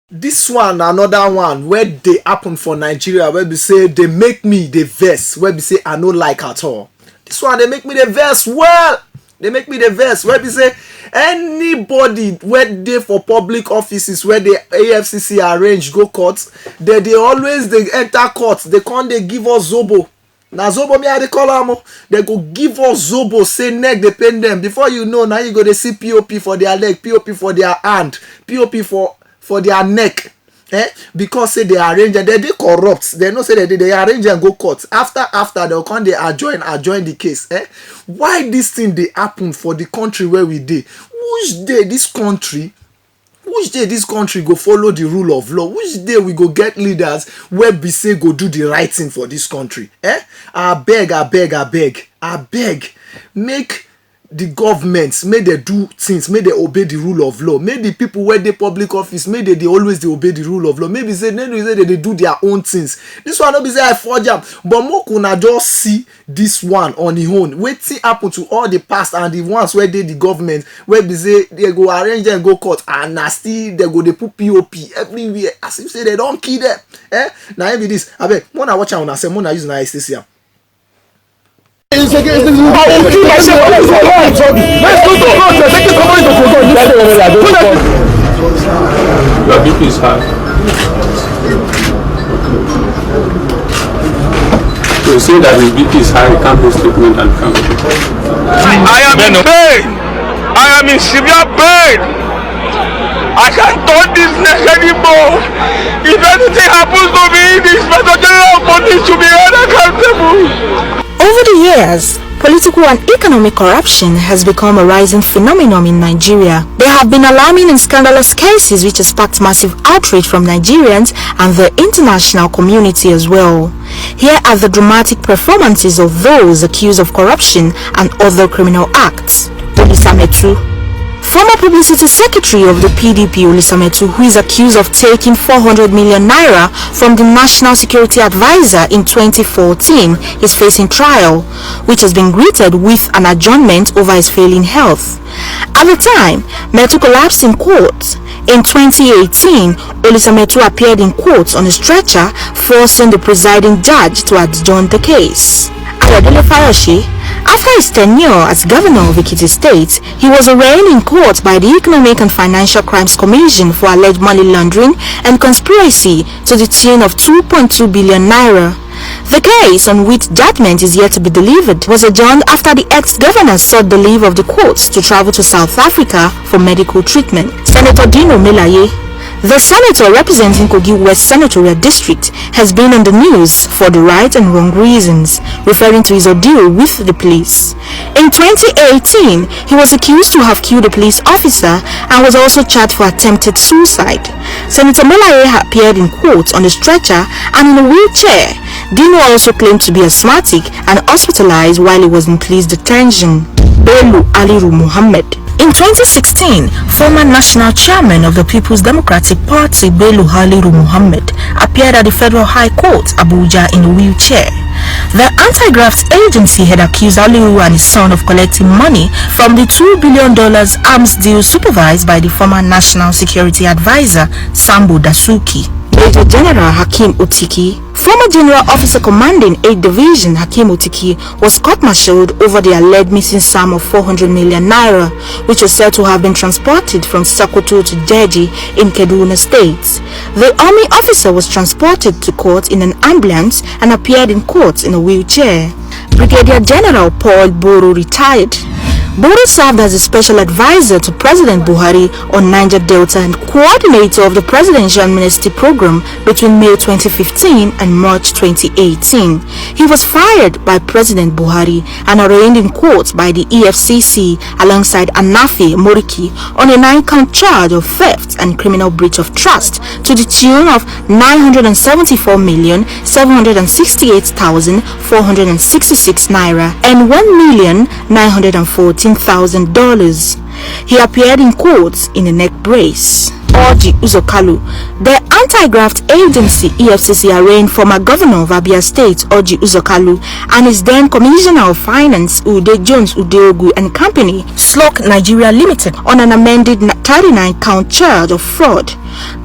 This one another one where they happen for Nigeria, where we say they make me the verse, where we say I no like at all. This one they make me the verse well. They make me the verse where we say anybody where they for public offices where the AFCC arrange go court, they always they enter court. They can't they give us zobo. Now zobo me I dey call am. They go give us zobo, say neck they pain them. Before you know, now you go to see POP for their leg, POP for their hand, POP for their neck. Because say they arrange and they corrupt. They know say they arrange and go court. After they'll come they adjoin the case. Why this thing they happen for the country where we dey? Which day this country go follow the rule of law? Which day we go get leaders where be say go do the right thing for this country? I beg. Make the governments, may they do things, may they obey the rule of law. May the people where they public office, may they always they obey the rule of law. Maybe say they do their own things. This one not be say I forge up, but more kuna just see this one on the own. Waiting happen to all the past and the ones where they the government where be say they go arrange and go court and nasty they go they put POP everywhere as if say they don't kill them. Now maybe this. I bet Mona watch out on say Mona use na STC. It's against the I will kill myself. Let's go to court. Take somebody to court. Your BP is high. You say that his BP is high, you can't make statement and come. I am in pain. I am in severe pain. I can't touch this neck anymore. If anything happens to me, the Inspector General of Police should be held accountable. Over the years, political and economic corruption has become a rising phenomenon in Nigeria. There have been alarming and scandalous cases which have sparked massive outrage from Nigerians and the international community as well. Here are the dramatic performances of those accused of corruption and other criminal acts. Olisametu, former publicity secretary of the PDP Olisametu, who is accused of taking 400 million naira from the National Security Advisor in 2014, is facing trial, which has been greeted with an adjournment over his failing health. At the time, Metu collapsed in court. In 2018, Olisametu appeared in court on a stretcher, forcing the presiding judge to adjourn the case. Ayodele Fayose, after his tenure as governor of Ekiti State, he was arraigned in court by the Economic and Financial Crimes Commission for alleged money laundering and conspiracy to the tune of 2.2 billion naira. The case, on which judgment is yet to be delivered, was adjourned after the ex-governor sought the leave of the courts to travel to South Africa for medical treatment. Senator Dino Melaye, the senator representing Kogi West Senatorial District, has been on the news for the right and wrong reasons, referring to his ordeal with the police. In 2018, he was accused to have killed a police officer and was also charged for attempted suicide. Senator Melaye appeared in court on a stretcher and in a wheelchair. Dino also claimed to be asthmatic and hospitalized while he was in police detention. Bello Aliru Muhammad. In 2016, former national chairman of the People's Democratic Party, Bello Haliru Muhammad, appeared at the Federal High Court, Abuja, in a wheelchair. The anti-graft agency had accused Haliru and his son of collecting money from the $2 billion arms deal supervised by the former National Security Advisor, Sambo Dasuki. Major General Hakim Otiki, former General Officer Commanding 8th Division Hakim Otiki, was court-martialed over the alleged missing sum of 400 million naira, which was said to have been transported from Sokoto to Deji in Kaduna State. The army officer was transported to court in an ambulance and appeared in court in a wheelchair. Brigadier General Paul Boro retired. Boro served as a special advisor to President Buhari on Niger Delta and coordinator of the Presidential Amnesty Program between May 2015 and March 2018. He was fired by President Buhari and arraigned in court by the EFCC alongside Anafi Moriki on a 9-count charge of theft and criminal breach of trust to the tune of 974,768,466 naira and $1,914,000. He appeared in court in a neck brace. Orji Uzor-Kalu. The anti-graft agency EFCC arraigned former governor of Abia State Orji Uzor-Kalu and his then commissioner of finance Ude Jones Udeogu and company Slok Nigeria Limited on an amended 39-count charge of fraud.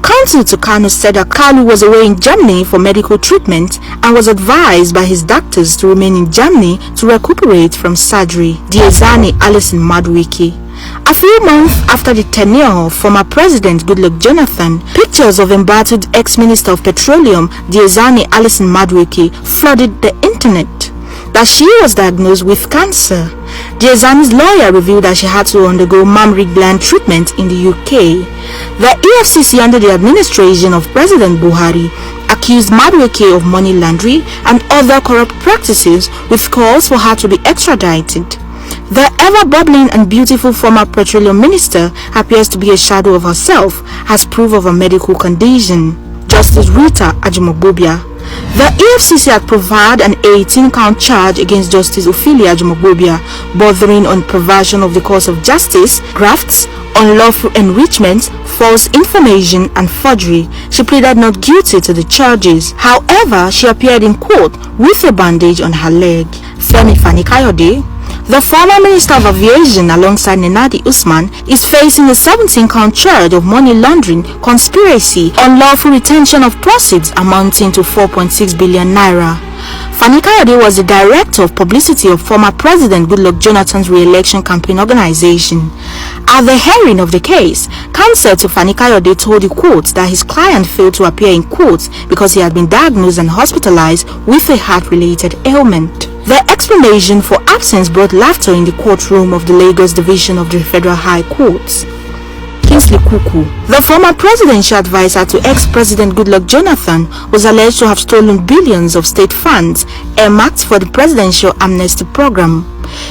Counsel to Kanu said that Kalu was away in Germany for medical treatment and was advised by his doctors to remain in Germany to recuperate from surgery. Diezani Alison Madueke. A few months after the tenure of former President Goodluck Jonathan, pictures of embattled ex-Minister of Petroleum Diezani Alison Madueke flooded the internet. That she was diagnosed with cancer. Diezani's lawyer revealed that she had to undergo mammary gland treatment in the UK. The EFCC under the administration of President Buhari accused Madueke of money laundering and other corrupt practices with calls for her to be extradited. The ever-bubbling and beautiful former petroleum minister appears to be a shadow of herself as proof of a medical condition. Justice Rita Ajimogbobia. The EFCC had provided an 18-count charge against Justice Ophelia Ajimogbobia, bordering on perversion of the course of justice, grafts, unlawful enrichment, false information and forgery. She pleaded not guilty to the charges. However, she appeared in court with a bandage on her leg. Femi Fani-Kayode. The former Minister of Aviation alongside Nenadi Usman is facing a 17-count charge of money laundering, conspiracy, unlawful retention of proceeds amounting to 4.6 billion naira. Fani-Kayode was the director of publicity of former President Goodluck Jonathan's re-election campaign organization. At the hearing of the case, counsel to Fani-Kayode told the court that his client failed to appear in court because he had been diagnosed and hospitalized with a heart-related ailment. The explanation for absence brought laughter in the courtroom of the Lagos Division of the Federal High Courts. Kingsley Kuku. The former presidential advisor to ex-President Goodluck Jonathan was alleged to have stolen billions of state funds earmarked for the presidential amnesty program.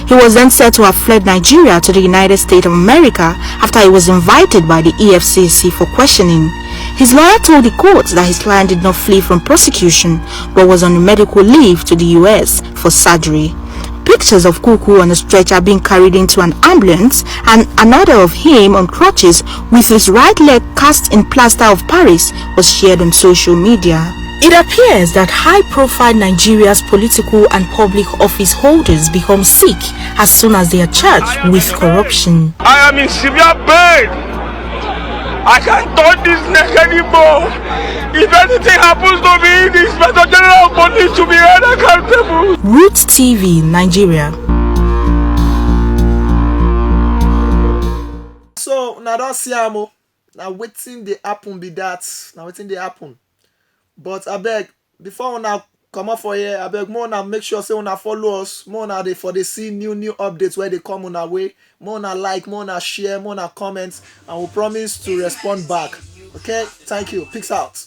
He was then said to have fled Nigeria to the United States of America after he was invited by the EFCC for questioning. His lawyer told the court that his client did not flee from prosecution but was on medical leave to the US for surgery. Pictures of Kuku on a stretcher being carried into an ambulance and another of him on crutches with his right leg cast in plaster of Paris was shared on social media. It appears that high-profile Nigeria's political and public office holders become sick as soon as they are charged with corruption. I am in severe pain. I can't touch this neck anymore. If anything happens to me, the Inspector General of Police should be held accountable. Roots TV, Nigeria. So now don't see amo. Now waiting the happen be that. Now waiting the happen. But I beg before una come up for here, I beg more now make sure say una follow us. More now they for they see new updates where they come on our way. More now like, more now share, more now comment, and we promise to respond back. Okay, thank you. Peace out.